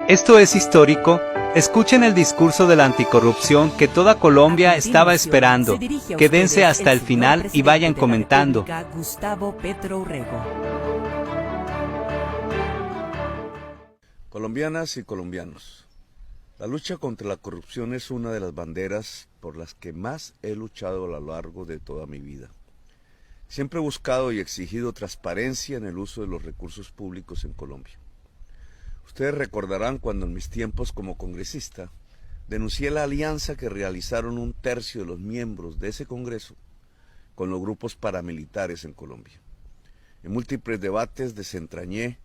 Esto es histórico. Escuchen el discurso de la anticorrupción que toda Colombia estaba esperando. Quédense hasta el final y vayan comentando. Gustavo Petro Urrego. Colombianas y colombianos, la lucha contra la corrupción es una de las banderas por las que más he luchado a lo largo de toda mi vida. Siempre he buscado y exigido transparencia en el uso de los recursos públicos en Colombia. Ustedes recordarán cuando en mis tiempos como congresista denuncié la alianza que realizaron un tercio de los miembros de ese Congreso con los grupos paramilitares en Colombia. En múltiples debates desentrañé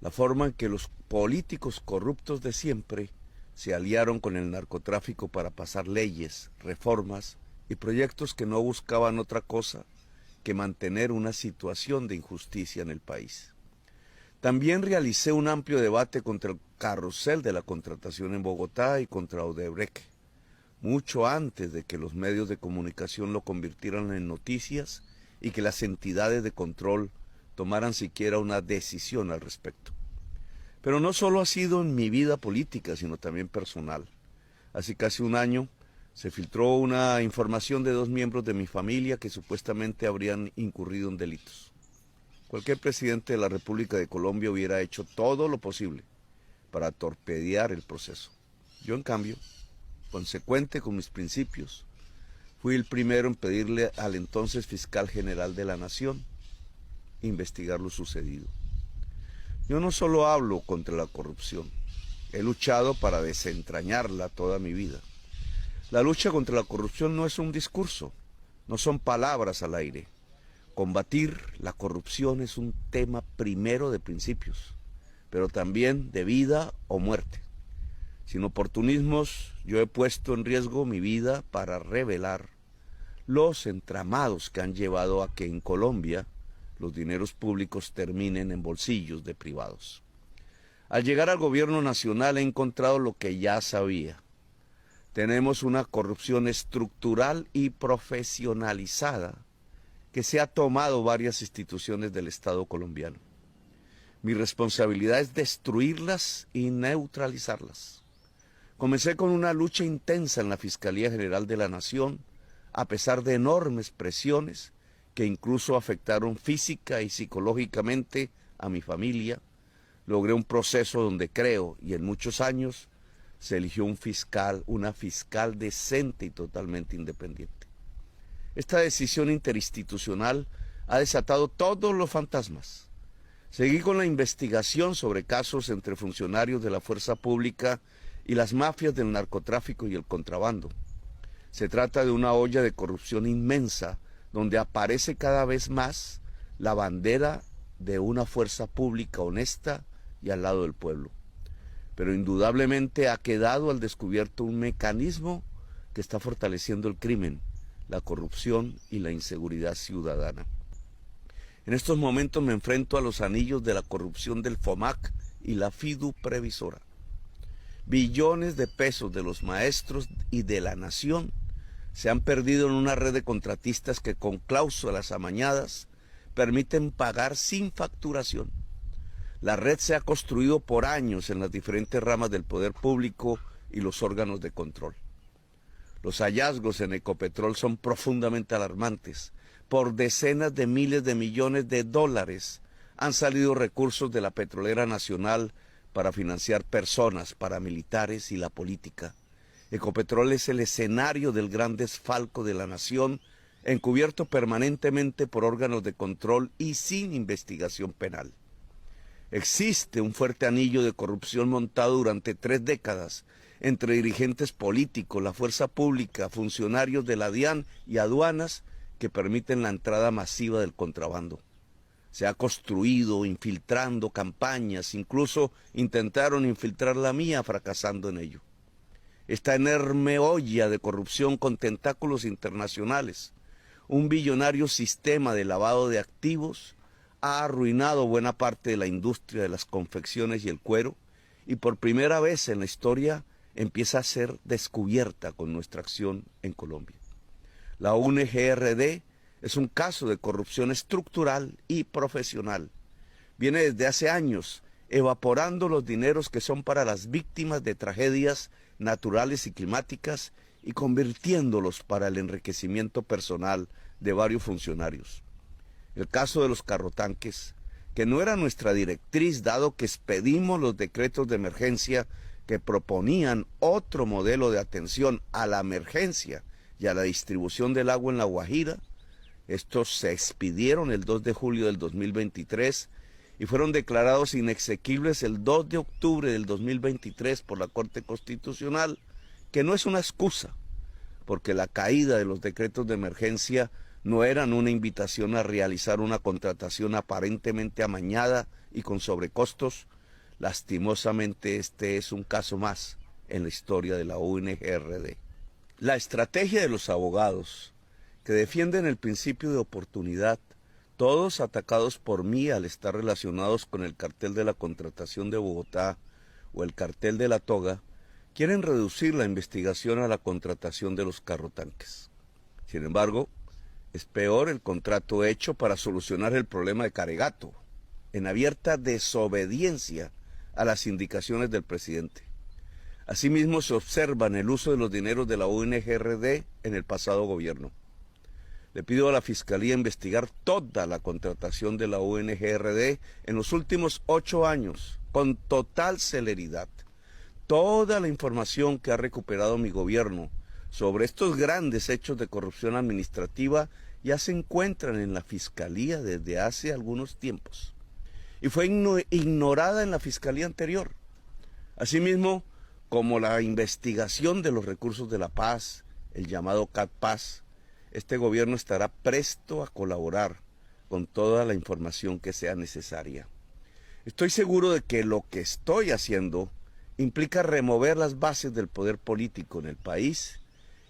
la forma en que los políticos corruptos de siempre se aliaron con el narcotráfico para pasar leyes, reformas y proyectos que no buscaban otra cosa que mantener una situación de injusticia en el país. También realicé un amplio debate contra el carrusel de la contratación en Bogotá y contra Odebrecht, mucho antes de que los medios de comunicación lo convirtieran en noticias y que las entidades de control tomaran siquiera una decisión al respecto. Pero no solo ha sido en mi vida política, sino también personal. Hace casi un año se filtró una información de 2 miembros de mi familia que supuestamente habrían incurrido en delitos. Cualquier presidente de la República de Colombia hubiera hecho todo lo posible para torpedear el proceso. Yo, en cambio, consecuente con mis principios, fui el primero en pedirle al entonces fiscal general de la Nación investigar lo sucedido. Yo no solo hablo contra la corrupción, he luchado para desentrañarla toda mi vida. La lucha contra la corrupción no es un discurso, no son palabras al aire. Combatir la corrupción es un tema primero de principios, pero también de vida o muerte. Sin oportunismos, yo he puesto en riesgo mi vida para revelar los entramados que han llevado a que en Colombia los dineros públicos terminen en bolsillos de privados. Al llegar al gobierno nacional he encontrado lo que ya sabía. Tenemos una corrupción estructural y profesionalizada que se ha tomado varias instituciones del Estado colombiano. Mi responsabilidad es destruirlas y neutralizarlas. Comencé con una lucha intensa en la Fiscalía General de la Nación, a pesar de enormes presiones que incluso afectaron física y psicológicamente a mi familia. Logré un proceso donde creo, y en muchos años, se eligió una fiscal decente y totalmente independiente. Esta decisión interinstitucional ha desatado todos los fantasmas. Seguí con la investigación sobre casos entre funcionarios de la fuerza pública y las mafias del narcotráfico y el contrabando. Se trata de una olla de corrupción inmensa, donde aparece cada vez más la bandera de una fuerza pública honesta y al lado del pueblo. Pero indudablemente ha quedado al descubierto un mecanismo que está fortaleciendo el crimen, la corrupción y la inseguridad ciudadana. En estos momentos me enfrento a los anillos de la corrupción del FOMAC y la FIDU Previsora. Billones de pesos de los maestros y de la nación se han perdido en una red de contratistas que con cláusulas amañadas permiten pagar sin facturación. La red se ha construido por años en las diferentes ramas del poder público y los órganos de control. Los hallazgos en Ecopetrol son profundamente alarmantes. Por decenas de miles de millones de dólares han salido recursos de la petrolera nacional para financiar personas, paramilitares y la política. Ecopetrol es el escenario del gran desfalco de la nación, encubierto permanentemente por órganos de control y sin investigación penal. Existe un fuerte anillo de corrupción montado durante 3 décadas entre dirigentes políticos, la fuerza pública, funcionarios de la DIAN y aduanas que permiten la entrada masiva del contrabando. Se ha construido infiltrando campañas, incluso intentaron infiltrar la mía fracasando en ello. Esta enorme olla de corrupción con tentáculos internacionales, un billonario sistema de lavado de activos, ha arruinado buena parte de la industria de las confecciones y el cuero, y por primera vez en la historia empieza a ser descubierta con nuestra acción en Colombia. La UNGRD es un caso de corrupción estructural y profesional. Viene desde hace años evaporando los dineros que son para las víctimas de tragedias naturales y climáticas y convirtiéndolos para el enriquecimiento personal de varios funcionarios. El caso de los carrotanques, que no era nuestra directriz dado que expedimos los decretos de emergencia que proponían otro modelo de atención a la emergencia y a la distribución del agua en La Guajira. Estos se expidieron el 2 de julio del 2023 y fueron declarados inexequibles el 2 de octubre del 2023 por la Corte Constitucional, que no es una excusa, porque la caída de los decretos de emergencia no eran una invitación a realizar una contratación aparentemente amañada y con sobrecostos. Lastimosamente este es un caso más en la historia de la UNGRD. La estrategia de los abogados que defienden el principio de oportunidad, todos atacados por mí al estar relacionados con el cartel de la contratación de Bogotá o el cartel de la toga, quieren reducir la investigación a la contratación de los carrotanques. Sin embargo, es peor el contrato hecho para solucionar el problema de Caregato, en abierta desobediencia a las indicaciones del presidente. Asimismo, se observa el uso de los dineros de la UNGRD en el pasado gobierno. Le pido a la Fiscalía investigar toda la contratación de la UNGRD en los últimos 8 años, con total celeridad. Toda la información que ha recuperado mi gobierno sobre estos grandes hechos de corrupción administrativa ya se encuentran en la Fiscalía desde hace algunos tiempos. Y fue ignorada en la Fiscalía anterior. Asimismo, como la investigación de los recursos de la paz, el llamado CAT-Paz, este gobierno estará presto a colaborar con toda la información que sea necesaria. Estoy seguro de que lo que estoy haciendo implica remover las bases del poder político en el país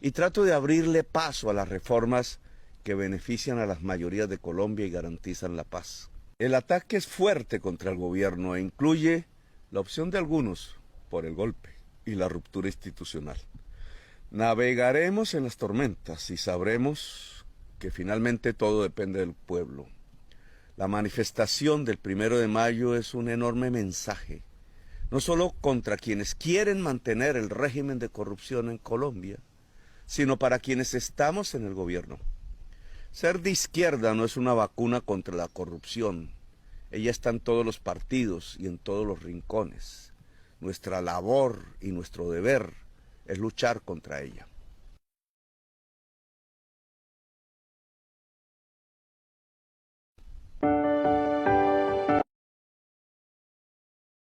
y trato de abrirle paso a las reformas que benefician a las mayorías de Colombia y garantizan la paz. El ataque es fuerte contra el gobierno e incluye la opción de algunos por el golpe y la ruptura institucional. Navegaremos en las tormentas y sabremos que finalmente todo depende del pueblo. La manifestación del 1 de mayo es un enorme mensaje, no solo contra quienes quieren mantener el régimen de corrupción en Colombia, sino para quienes estamos en el gobierno. Ser de izquierda no es una vacuna contra la corrupción. Ella está en todos los partidos y en todos los rincones. Nuestra labor y nuestro deber es luchar contra ella.